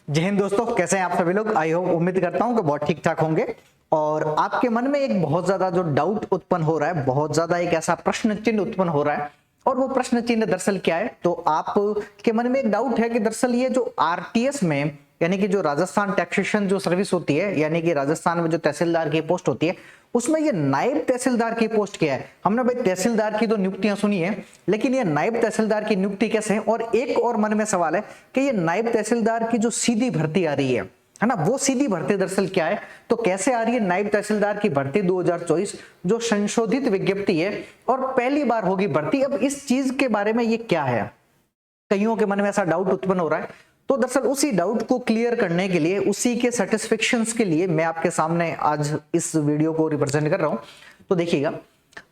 जय हिंद दोस्तों, कैसे हैं आप सभी लोग। आई होप, उम्मीद करता हूं कि बहुत ठीक ठाक होंगे। और आपके मन में एक बहुत ज्यादा जो डाउट उत्पन्न हो रहा है, बहुत ज्यादा एक ऐसा प्रश्न चिन्ह उत्पन्न हो रहा है। और वो प्रश्न चिन्ह दरअसल क्या है, तो आपके मन में एक डाउट है कि दरअसल ये जो आरटीएस में, यानी कि जो राजस्थान टैक्सेशन जो सर्विस होती है, यानी कि राजस्थान में जो तहसीलदार की पोस्ट होती है, उसमें ये नायब तहसीलदार की पोस्ट क्या है। हमने भाई तहसीलदार की तो नियुक्तियां सुनी है, लेकिन ये नायब तहसीलदार की नियुक्ति कैसे है। और एक और मन में सवाल है कि ये नायब तहसीलदार की जो सीधी भर्ती आ रही है ना, वो सीधी भर्ती दरअसल क्या है, तो कैसे आ रही है नायब तहसीलदार की भर्ती 2024 जो संशोधित विज्ञप्ति है और पहली बार होगी भर्ती। अब इस चीज के बारे में ये क्या है, कईयों के मन में ऐसा डाउट उत्पन्न हो रहा है। तो दरअसल उसी डाउट को क्लियर करने के लिए, उसी के सेटिस्फेक्शंस के लिए मैं आपके सामने आज इस वीडियो को रिप्रेजेंट कर रहा हूं। तो देखिएगा,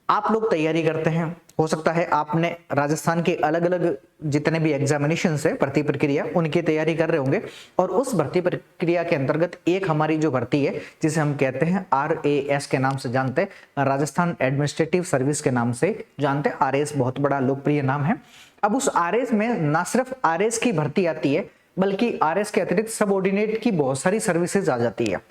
आप लोग तैयारी करते हैं, हो सकता है आपने राजस्थान के अलग अलग जितने भी एग्जामिनेशन है, भर्ती प्रक्रिया, उनकी तैयारी कर रहे होंगे। और उस भर्ती प्रक्रिया के अंतर्गत एक हमारी जो भर्ती है, जिसे हम कहते हैं RAS के नाम से जानते हैं, राजस्थान एडमिनिस्ट्रेटिव सर्विस के नाम से जानते हैं। RAS बहुत बड़ा लोकप्रिय नाम है। अब उस RAS में ना सिर्फ RAS की भर्ती आती है, बल्कि RAS के अतिरिक्त सबऑर्डिनेट की बहुत सारी सर्विसेज आ जाती है।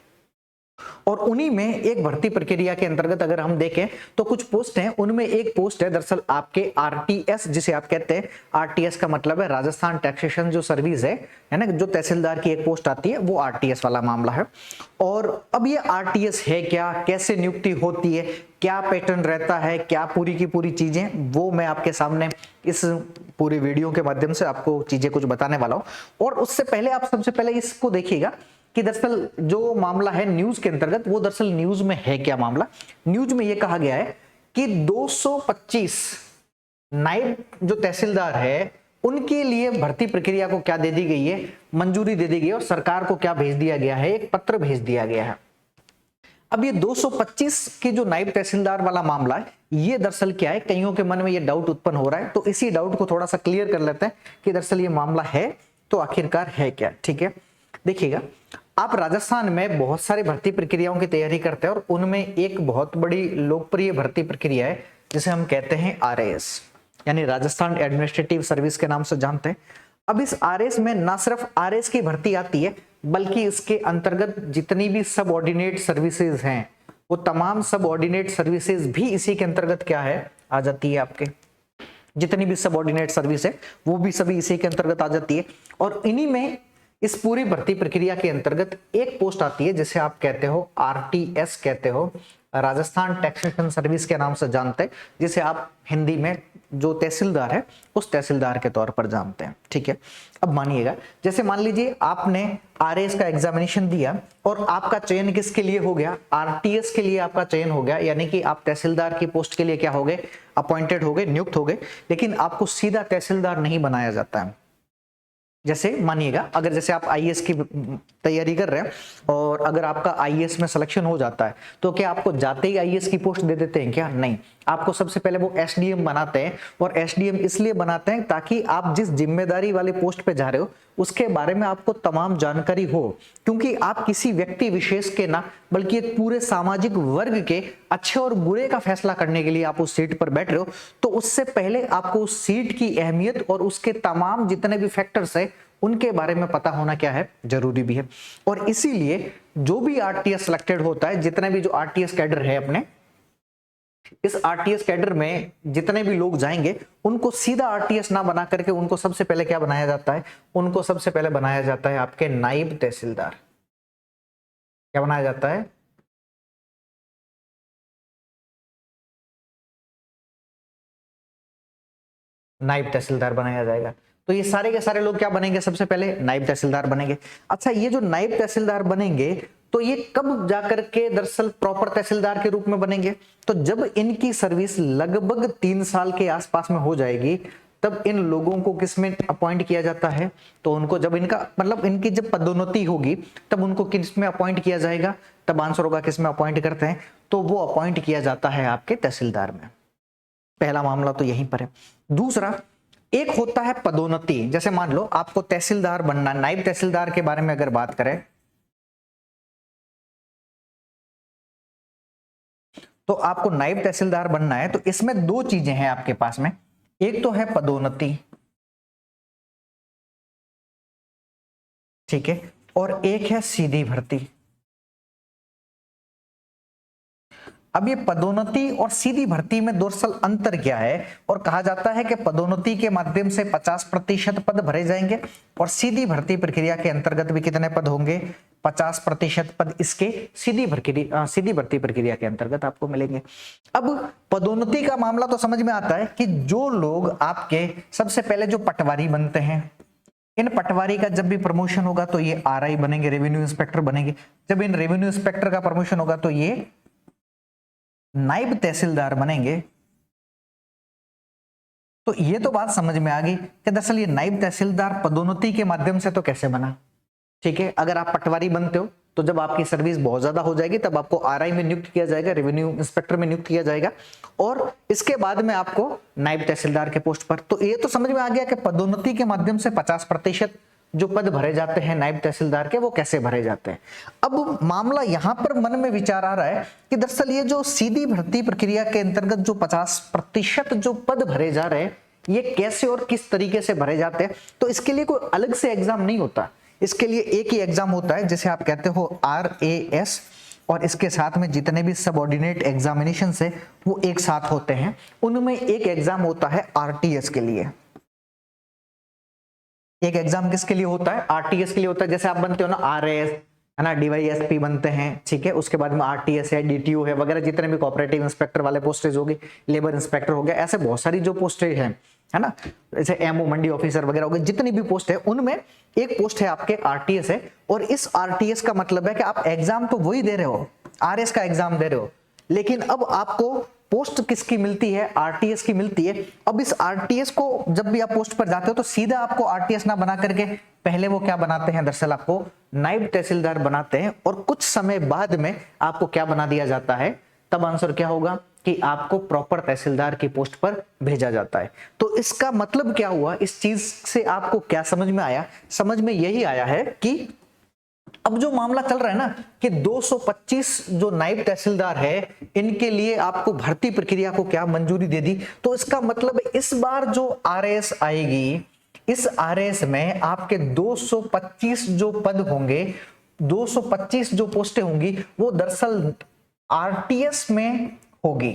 और उन्हीं में एक भर्ती प्रक्रिया के अंतर्गत अगर हम देखें तो कुछ पोस्ट हैं, उनमें एक पोस्ट है दरअसल आपके आरटीएस, जिसे आप कहते हैं। आरटीएस का मतलब है राजस्थान टैक्सेशन जो सर्विस है ना, जो तहसीलदार की एक पोस्ट आती है, वो आरटीएस वाला मामला है। और अब ये आरटीएस है क्या, कैसे नियुक्ति होती है, क्या पैटर्न रहता है, क्या पूरी की पूरी चीजें, वो मैं आपके सामने इस पूरी वीडियो के माध्यम से आपको चीजें कुछ बताने वाला हूं। और उससे पहले आप सबसे पहले इसको देखिएगा कि दरअसल जो मामला है न्यूज के अंतर्गत, वो दरअसल न्यूज में है क्या मामला। न्यूज में यह कहा गया है कि 225 नायब जो तहसीलदार है, उनके लिए भर्ती प्रक्रिया को क्या दे दी गई है, मंजूरी दे दी गई है। और सरकार को क्या भेज दिया गया है, एक पत्र भेज दिया गया है। अब ये 225 के जो नायब तहसीलदार वाला मामला है, ये दरअसल क्या है, कईयों के मन में ये डाउट उत्पन्न हो रहा है। तो इसी डाउट को थोड़ा सा क्लियर कर लेते हैं कि दरअसल ये मामला है तो आखिरकार है क्या। ठीक है, देखिएगा, आप राजस्थान में बहुत सारी भर्ती प्रक्रियाओं की तैयारी करते हैं और उनमें एक बहुत बड़ी लोकप्रिय भर्ती प्रक्रिया है जिसे हम कहते हैं RAS, यानी राजस्थान एडमिनिस्ट्रेटिव सर्विस के नाम से जानते हैं। अब इस RAS में ना सिर्फ RAS की भर्ती आती है, बल्कि इसके अंतर्गत जितनी भी सबऑर्डिनेट सर्विसेज हैं, वो तमाम सबऑर्डिनेट सर्विसेज भी इसी के अंतर्गत क्या है, आ जाती है। आपके जितनी भी सबऑर्डिनेट सर्विस है वो भी सभी इसी के अंतर्गत आ जाती है। और इन्हीं में इस पूरी भर्ती प्रक्रिया के अंतर्गत एक पोस्ट आती है जिसे आप कहते हो RTS कहते हो, राजस्थान टैक्सेशन सर्विस के नाम से जानते हैं, जिसे आप हिंदी में जो तहसीलदार है उस तहसीलदार के तौर पर जानते हैं। ठीक है, अब मानिएगा, जैसे मान लीजिए आपने RAS का एग्जामिनेशन दिया और आपका चयन किसके लिए हो गया, RTS के लिए आपका चयन हो गया, यानी कि आप तहसीलदार की पोस्ट के लिए क्या हो गए, अपॉइंटेड हो गए, नियुक्त हो गए। लेकिन आपको सीधा तहसीलदार नहीं बनाया जाता है। जैसे मानिएगा, अगर जैसे आप IAS की तैयारी कर रहे हैं और अगर आपका IAS में सिलेक्शन हो जाता है, तो क्या आपको जाते ही IAS की पोस्ट दे देते हैं क्या? नहीं, आपको सबसे पहले वो SDM बनाते हैं। और SDM इसलिए बनाते हैं ताकि आप जिस जिम्मेदारी वाले पोस्ट पे जा रहे हो उसके बारे में आपको तमाम जानकारी हो, क्योंकि आप किसी व्यक्ति विशेष के ना, बल्कि एक पूरे सामाजिक वर्ग के अच्छे और बुरे का फैसला करने के लिए आप उस सीट पर बैठ रहे हो। तो उससे पहले आपको उस सीट की अहमियत और उसके तमाम जितने भी फैक्टर्स है उनके बारे में पता होना क्या है, जरूरी भी है। और इसीलिए जो भी RTS सिलेक्टेड होता है, जितने भी जो RTS कैडर है अपने, इस RTS कैडर में जितने भी लोग जाएंगे, उनको सीधा RTS ना बना करके उनको सबसे पहले क्या बनाया जाता है, उनको सबसे पहले बनाया जाता है आपके नायब तहसीलदार। क्या बनाया जाता है? नायब तहसीलदार बनाया जाएगा। तो ये सारे के सारे लोग क्या बनेंगे, सबसे पहले नायब तहसीलदार बनेंगे। अच्छा, ये जो नायब तहसीलदार बनेंगे, तो ये कब जाकर के दरअसल प्रॉपर तहसीलदार के रूप में बनेंगे, तो जब इनकी सर्विस लगभग 3 साल के आसपास में हो जाएगी, तब इन लोगों को किसमें अपॉइंट किया जाता है, तो उनको जब इनका मतलब इनकी जब पदोन्नति होगी तब उनको किसमें अपॉइंट किया जाएगा, तब आंसर होगा किसमें अपॉइंट करते हैं, तो वो अपॉइंट किया जाता है आपके तहसीलदार में। पहला मामला तो यहीं पर है। दूसरा, एक होता है पदोन्नति। जैसे मान लो आपको तहसीलदार बनना, नायब तहसीलदार के बारे में अगर बात करें, तो आपको नायब तहसीलदार बनना है, तो इसमें 2 चीजें हैं आपके पास में। एक तो है पदोन्नति, ठीक है, और एक है सीधी भर्ती। अब ये पदोन्नति और सीधी भर्ती में दरअसल अंतर क्या है, और कहा जाता है कि पदोन्नति के माध्यम से 50% पद भरे जाएंगे और सीधी भर्ती प्रक्रिया के अंतर्गत भी कितने पद होंगे, 50% पद इसके सीधी भर्ती प्रक्रिया के अंतर्गत आपको मिलेंगे। अब पदोन्नति का मामला तो समझ में आता है कि जो लोग आपके सबसे पहले जो पटवारी बनते हैं, इन पटवारी का जब भी प्रमोशन होगा तो ये आरआई बनेंगे, रेवेन्यू इंस्पेक्टर बनेंगे। जब इन रेवेन्यू इंस्पेक्टर का प्रमोशन होगा तो ये नायब तहसीलदार बनेंगे। तो ये तो बात समझ में आ गई कि दरअसल ये नायब तहसीलदार पदोन्नति के माध्यम से तो कैसे बना। ठीक है, अगर आप पटवारी बनते हो तो जब आपकी सर्विस बहुत ज्यादा हो जाएगी तब आपको आरआई में नियुक्त किया जाएगा, रेवेन्यू इंस्पेक्टर में नियुक्त किया जाएगा और इसके बाद में आपको नायब तहसीलदार के पोस्ट पर। तो ये तो समझ में आ गया कि पदोन्नति के माध्यम से 50% जो पद भरे जाते हैं नायब तहसीलदार के, वो कैसे भरे जाते हैं। अब मामला यहां पर मन में विचार आ रहा है कि दरअसल ये जो सीधी भर्ती प्रक्रिया के अंतर्गत जो 50% जो पद भरे जा रहे हैं, ये कैसे और किस तरीके से भरे जाते हैं। तो इसके लिए कोई अलग से एग्जाम नहीं होता, इसके लिए एक ही एग्जाम होता है, जैसे आप कहते हो RAS, और इसके साथ में जितने भी सबऑर्डिनेट एग्जामिनेशन है वो एक साथ होते हैं। उनमें एक एग्जाम होता है RTS के लिए। एक एग्जाम किसके लिए होता है, RTS के लिए होता है। जैसे आप बनते हो ना RAS, है ना, DYSP बनते हैं, ठीक है, उसके बाद में RTS है, DTO है वगैरह, जितने भी कोऑपरेटिव इंस्पेक्टर वाले पोस्टेज हो गए, लेबर इंस्पेक्टर हो गया, ऐसे बहुत सारी जो पोस्टेज हैं, है ना, जैसे MO मंडी ऑफिसर वगैरह हो गए, जितनी भी पोस्ट है उनमें एक पोस्ट है आपके RTS है। और इस RTS का मतलब है कि आप एग्जाम तो वही दे रहे हो, RS का एग्जाम दे रहे हो, लेकिन अब आपको पोस्ट किसकी मिलती है, RTS की मिलती है। अब इस RTS को जब भी आप पोस्ट पर जाते हो तो सीधा आपको RTS ना बना करके पहले वो क्या बनाते हैं, दरअसल आपको नायब तहसीलदार बनाते हैं और कुछ समय बाद में आपको क्या बना दिया जाता है। तब आंसर क्या होगा कि आपको प्रॉपर तहसीलदार की पोस्ट पर भेजा जाता है। तो इसका मतलब क्या हुआ, इस चीज से आपको क्या समझ में आया, समझ में यही आया है कि अब जो मामला चल रहा है ना कि 225 जो नायब तहसीलदार है, इनके लिए आपको भर्ती प्रक्रिया को क्या मंजूरी दे दी। तो इसका मतलब इस बार जो RS आएगी, इस RS में आपके 225 जो पद होंगे, 225 जो पोस्टें होंगी, वो दरअसल RTS में होगी।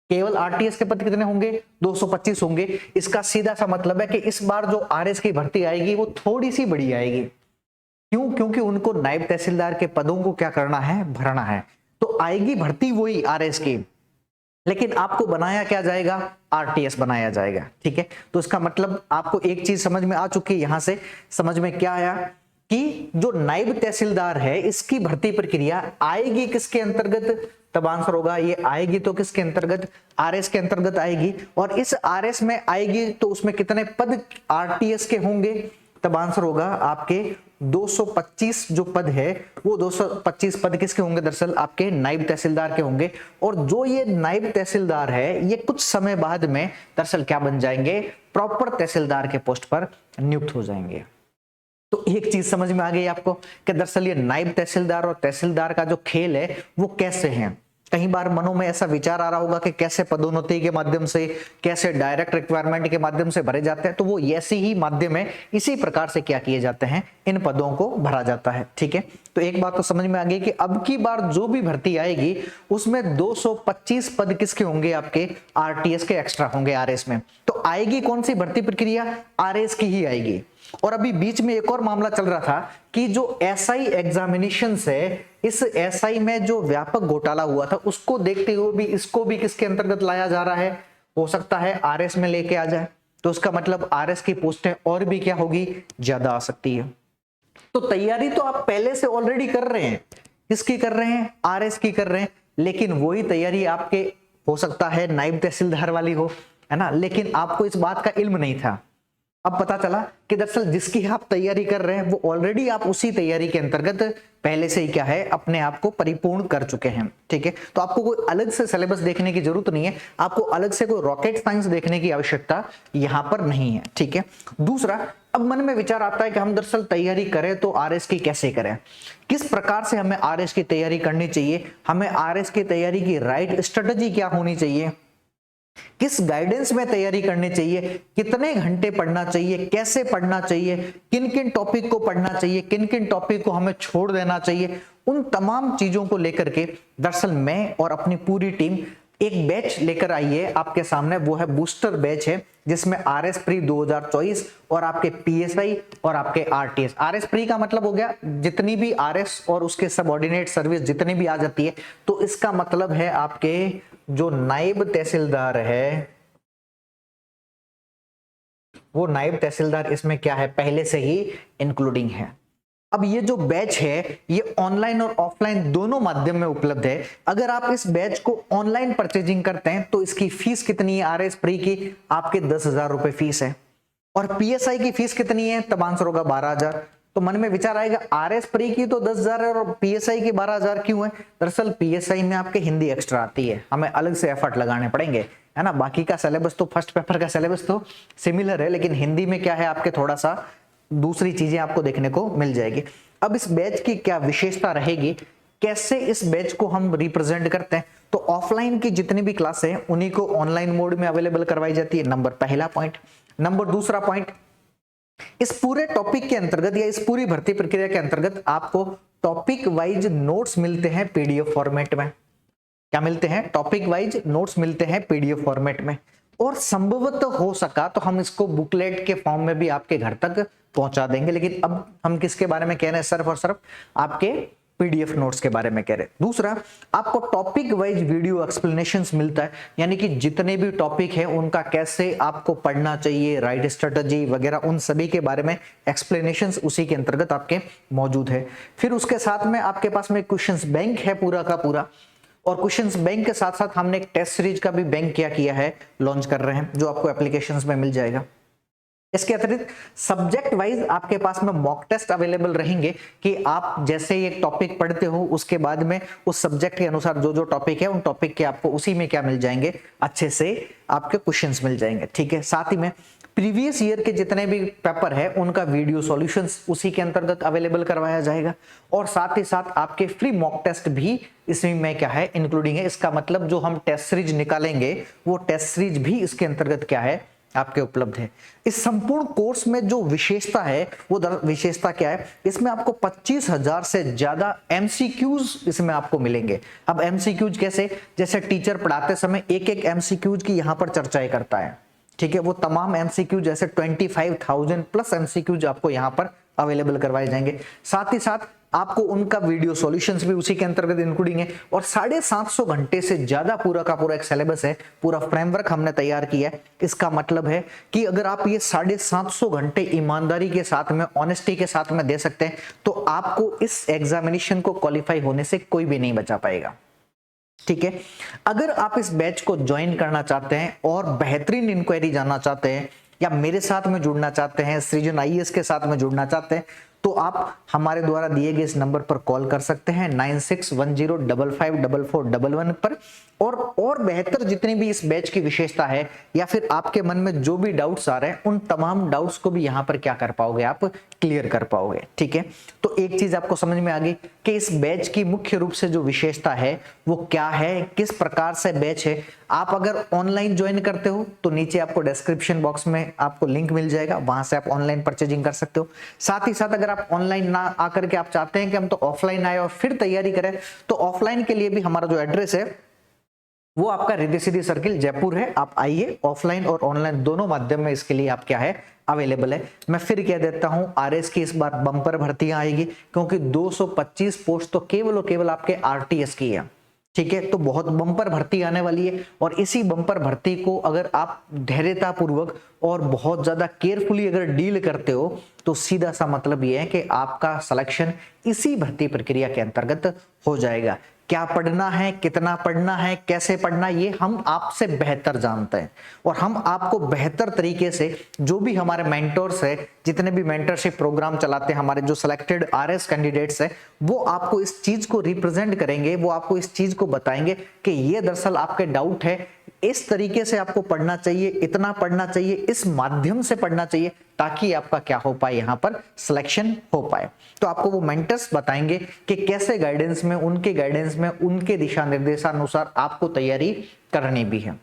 केवल RTS के पद कितने होंगे, 225 होंगे। इसका सीधा सा मतलब है कि इस बार जो RS की भर्ती आएगी वो थोड़ी सी बड़ी आएगी। क्यों, क्योंकि उनको नायब तहसीलदार के पदों को क्या करना है, भरना है। तो आएगी भर्ती वही RS की, लेकिन आपको बनाया क्या जाएगा, RTS बनाया जाएगा। ठीक है, तो इसका मतलब आपको एक चीज समझ में आ चुकी है। यहां से समझ में क्या आया कि जो नायब तहसीलदार है इसकी भर्ती प्रक्रिया आएगी किसके अंतर्गत, तब आंसर होगा ये आएगी तो किसके अंतर्गत, RS के अंतर्गत आएगी। और इस RS में आएगी तो उसमें कितने पद RTS के होंगे, तब आंसर होगा आपके 225 जो पद है वो 225 पद किसके होंगे, दरअसल आपके नायब तहसीलदार के होंगे। और जो ये नायब तहसीलदार है ये कुछ समय बाद में दरअसल क्या बन जाएंगे, प्रॉपर तहसीलदार के पोस्ट पर नियुक्त हो जाएंगे। तो एक चीज समझ में आ गई आपको कि दरअसल ये नायब तहसीलदार और तहसीलदार का जो खेल है वो कैसे है। कई बार मनों में ऐसा विचार आ रहा होगा कि कैसे पदोन्नति के माध्यम से, कैसे डायरेक्ट रिक्वायरमेंट के माध्यम से भरे जाते हैं। तो वो ऐसी ही माध्यम है, इसी प्रकार से क्या किए जाते हैं, इन पदों को भरा जाता है। ठीक है, तो एक बात तो समझ में आ गई कि अब की बार जो भी भर्ती आएगी उसमें 225 पद किसके होंगे, आपके RTS के एक्स्ट्रा होंगे RS में। तो आएगी कौन सी भर्ती प्रक्रिया, RS की ही आएगी। और अभी बीच में एक और मामला चल रहा था कि जो SI एग्जामिनेशन है, इस SI में जो व्यापक घोटाला हुआ था उसको देखते हुए भी इसको भी किसके अंतर्गत लाया जा रहा है, हो सकता है RS में लेके आ जाए। तो उसका मतलब RS की पोस्टें और भी क्या होगी, ज्यादा आ सकती है। तो तैयारी तो आप पहले से ऑलरेडी कर रहे हैं, किसकी कर रहे हैं, RS की कर रहे हैं, लेकिन वही तैयारी आपके हो सकता है नायब तहसीलदार वाली हो, है ना, लेकिन आपको इस बात का इल्म नहीं था। अब पता चला कि दरअसल जिसकी आप तैयारी कर रहे हैं वो ऑलरेडी आप उसी तैयारी के अंतर्गत पहले से ही क्या है, अपने आप को परिपूर्ण कर चुके हैं। ठीक है, तो आपको कोई अलग से सिलेबस देखने की जरूरत नहीं है, आपको अलग से कोई रॉकेट साइंस देखने की आवश्यकता यहाँ पर नहीं है। ठीक है, दूसरा, अब मन में विचार आता है कि हम दरअसल तैयारी करें तो RS की कैसे करें, किस प्रकार से हमें RS की तैयारी करनी चाहिए, हमें RS की तैयारी की राइट स्ट्रेटजी क्या होनी चाहिए। किस गाइडेंस में तैयारी करनी चाहिए, कितने घंटे पढ़ना चाहिए, कैसे पढ़ना चाहिए, किन किन टॉपिक को पढ़ना चाहिए, किन किन टॉपिक को हमें छोड़ देना चाहिए, उन तमाम चीजों को लेकर के दरअसल मैं और अपनी पूरी टीम एक बैच लेकर आई है आपके सामने। वो है बूस्टर बैच है, जिसमें आरएस प्री 2024 और आपके पीएसआई और आपके आरटीएस। आरएस प्री का मतलब हो गया जितनी भी आरएस और उसके सबऑर्डिनेट सर्विस जितनी भी आ जाती है, तो इसका मतलब है आपके जो नायब तहसीलदार है, वो नायब तहसीलदार इसमें क्या है, पहले से ही इंक्लूडिंग है। अब ये जो बैच है ये ऑनलाइन और ऑफलाइन दोनों माध्यम में उपलब्ध है। अगर आप इस बैच को ऑनलाइन परचेजिंग करते हैं तो इसकी फीस कितनी है, आरएस प्री की आपके 10,000 रुपए फीस है, और पीएसआई की फीस कितनी है, तमाम सरों का 12,000। तो मन में विचार आएगा आरएस प्री की तो 10,000 है और पीएसआई की 12,000 क्यों है? दरअसल पीएसआई में आपके हिंदी एक्स्ट्रा आती है, हमें अलग से एफर्ट लगाने पड़ेंगे, है ना। बाकी का सिलेबस तो फर्स्ट पेपर का सिलेबस तो सिमिलर है, लेकिन हिंदी में क्या है आपके थोड़ा सा दूसरी चीजें आपको देखने को मिल जाएगी। अब इस बैच की क्या विशेषता रहेगी, कैसे इस बैच को हम रिप्रेजेंट करते हैं, तो ऑफलाइन की जितनी भी क्लासें हैं उन्हीं को ऑनलाइन मोड में अवेलेबल करवाई जाती है, नंबर पहला पॉइंट। नंबर दूसरा पॉइंट, इस पूरे टॉपिक के अंतर्गत या इस पूरी भर्ती प्रक्रिया के अंतर्गत आपको टॉपिक वाइज नोट्स मिलते हैं पीडीएफ फॉर्मेट में। क्या मिलते हैं? टॉपिक वाइज नोट्स मिलते हैं पीडीएफ फॉर्मेट में, और संभवतः हो सका तो हम इसको बुकलेट के फॉर्म में भी आपके घर तक पहुंचा देंगे। लेकिन अब हम किसके बारे में कह रहे हैं? सिर्फ और सिर्फ आपके पीडीएफ नोट्स के बारे में कह रहे हैं। दूसरा, आपको टॉपिक वाइज वीडियो एक्सप्लेनेशंस मिलता है, यानी कि जितने भी टॉपिक है उनका कैसे आपको पढ़ना चाहिए, राइट स्ट्रेटजी वगैरह, उन सभी के बारे में एक्सप्लेनेशंस उसी के अंतर्गत आपके मौजूद है। फिर उसके साथ में आपके पास में क्वेश्चंस बैंक है पूरा का पूरा, और क्वेश्चंस बैंक के साथ साथ हमने एक टेस्ट सीरीज का भी बैंक क्या किया है, लॉन्च कर रहे हैं, जो आपको एप्लीकेशंस में मिल जाएगा। इसके अतिरिक्त सब्जेक्ट वाइज आपके पास में मॉक टेस्ट अवेलेबल रहेंगे कि आप जैसे ही एक टॉपिक पढ़ते हो उसके बाद में उस सब्जेक्ट के अनुसार जो जो टॉपिक है उन टॉपिक के आपको उसी में क्या मिल जाएंगे, अच्छे से आपके क्वेश्चंस मिल जाएंगे, ठीक है। साथ ही में प्रीवियस ईयर के जितने भी पेपर है उनका वीडियो सॉल्यूशंस उसी के अंतर्गत अवेलेबल करवाया जाएगा, और साथ ही साथ आपके फ्री मॉक टेस्ट भी इसमें क्या है, इंक्लूडिंग है। इसका मतलब जो हम टेस्ट सीरीज निकालेंगे वो टेस्ट सीरीज भी इसके अंतर्गत क्या है, आपके उपलब्ध है। इस संपूर्ण कोर्स में जो विशेषता है वो विशेषता क्या है, इसमें आपको 25,000 से ज्यादा एमसीक्यूज इसमें आपको मिलेंगे। अब एमसीक्यूज कैसे? जैसे टीचर पढ़ाते समय एक एक एमसीक्यूज की यहाँ पर चर्चाएं करता है, ठीक है। वो तमाम एमसीक्यूज जैसे 25,000 प्लस एमसीक्यूज आपको यहाँ पर अवेलेबल करवाए जाएंगे। साथ ही साथ आपको उनका वीडियो सॉल्यूशंस भी उसी के अंतर्गत इंक्लूडिंग है, और 750 घंटे से ज्यादा पूरा का पूरा एक सिलेबस है, पूरा फ्रेमवर्क हमने तैयार किया है। इसका मतलब है कि अगर आप ये 750 घंटे ईमानदारी के साथ में, ऑनेस्टी के साथ में दे सकते हैं, तो आपको इस एग्जामिनेशन को क्वालिफाई होने से कोई भी नहीं बचा पाएगा, ठीक है। अगर आप इस बैच को ज्वाइन करना चाहते हैं और बेहतरीन इंक्वायरी जानना चाहते हैं, या मेरे साथ में जुड़ना चाहते हैं, सृजन आईएएस के साथ में जुड़ना चाहते हैं, तो आप हमारे द्वारा दिए गए इस नंबर पर कॉल कर सकते हैं 9610554411 पर। और बेहतर जितनी भी इस बैच की विशेषता है, या फिर आपके मन में जो भी डाउट्स आ रहे हैं, उन तमाम डाउट्स को भी यहाँ पर क्या कर पाओगे, आप क्लियर कर पाओगे, ठीक है। तो एक चीज आपको समझ में आ गई कि इस बैच की मुख्य रूप से जो विशेषता है वो क्या है, किस प्रकार से बैच है। आप अगर ऑनलाइन ज्वाइन करते हो तो नीचे आपको डिस्क्रिप्शन बॉक्स में आपको लिंक मिल जाएगा, वहां से आप ऑनलाइन परचेजिंग कर सकते हो। साथ ही साथ अगर आप ऑनलाइन ना आकर के आप चाहते हैं कि हम तो ऑफलाइन आए और फिर तैयारी करें, तो ऑफलाइन के लिए भी हमारा जो एड्रेस है वो आपका रिद्धि सिद्धि सर्किल जयपुर है। आप आइए, ऑफलाइन और ऑनलाइन दोनों माध्यम में इसके लिए आप क्या है, अवेलेबल है। मैं फिर कह देता हूं, आरएस की इस बार बम्पर भर्तियां आएगी, क्योंकि 225 पोस्ट तो केवल और केवल आपके आरटीएस की है, ठीक है। तो बहुत बम्पर भर्ती आने वाली है, और इसी बम्पर भर्ती को अगर आप धैर्यता पूर्वक और बहुत ज्यादा केयरफुली अगर डील करते हो, तो सीधा सा मतलब यह है कि आपका सिलेक्शन इसी भर्ती प्रक्रिया के अंतर्गत हो जाएगा। क्या पढ़ना है, कितना पढ़ना है, कैसे पढ़ना, ये हम आपसे बेहतर जानते हैं, और हम आपको बेहतर तरीके से, जो भी हमारे मेंटर्स है, जितने भी मेंटरशिप प्रोग्राम चलाते हैं, हमारे जो सिलेक्टेड आरएस कैंडिडेट्स है, वो आपको इस चीज को रिप्रेजेंट करेंगे, वो आपको इस चीज को बताएंगे कि ये दरअसल आपके डाउट है, इस तरीके से आपको पढ़ना चाहिए, इतना पढ़ना चाहिए, इस माध्यम से पढ़ना चाहिए, ताकि आपका क्या हो पाए, यहां पर सिलेक्शन हो पाए। तो आपको वो मेंटर्स बताएंगे कि कैसे गाइडेंस में, उनके गाइडेंस में, उनके दिशा निर्देशानुसार आपको तैयारी करनी भी है,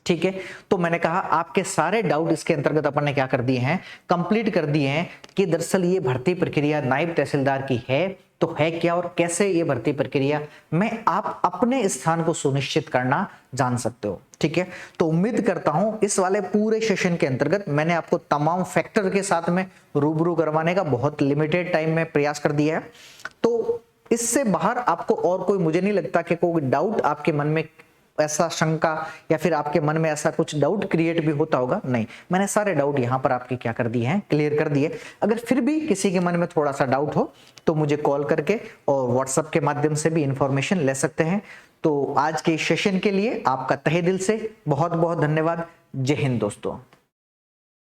ठीक है, तो मैंने कहा आपके सारे डाउट इसके अंतर्गत अपन ने क्या कर दिए हैं, कंप्लीट कर दिए हैं कि दरअसल ये भर्ती प्रक्रिया नायब तहसीलदार की है तो है क्या और कैसे ये भर्ती प्रक्रिया में आप अपने स्थान को सुनिश्चित करना जान सकते हो। ठीक है, तो उम्मीद करता हूं इस वाले पूरे सेशन के अंतर्गत मैंने आपको तमाम फैक्टर के साथ में रूबरू करवाने का बहुत लिमिटेड टाइम में प्रयास कर दिया है। तो इससे बाहर आपको और कोई, मुझे नहीं लगता कि कोई डाउट आपके मन में ऐसा शंका या फिर आपके मन में ऐसा कुछ डाउट क्रिएट भी होता होगा, नहीं, मैंने सारे डाउट यहाँ पर आपके क्या कर दिए हैं, क्लियर कर दिए। अगर फिर भी किसी के मन में थोड़ा सा डाउट हो तो मुझे कॉल करके और व्हाट्सएप के माध्यम से भी इंफॉर्मेशन ले सकते हैं। तो आज के सेशन के लिए आपका तहे दिल से बहुत बहुत धन्यवाद। जय हिंद दोस्तों।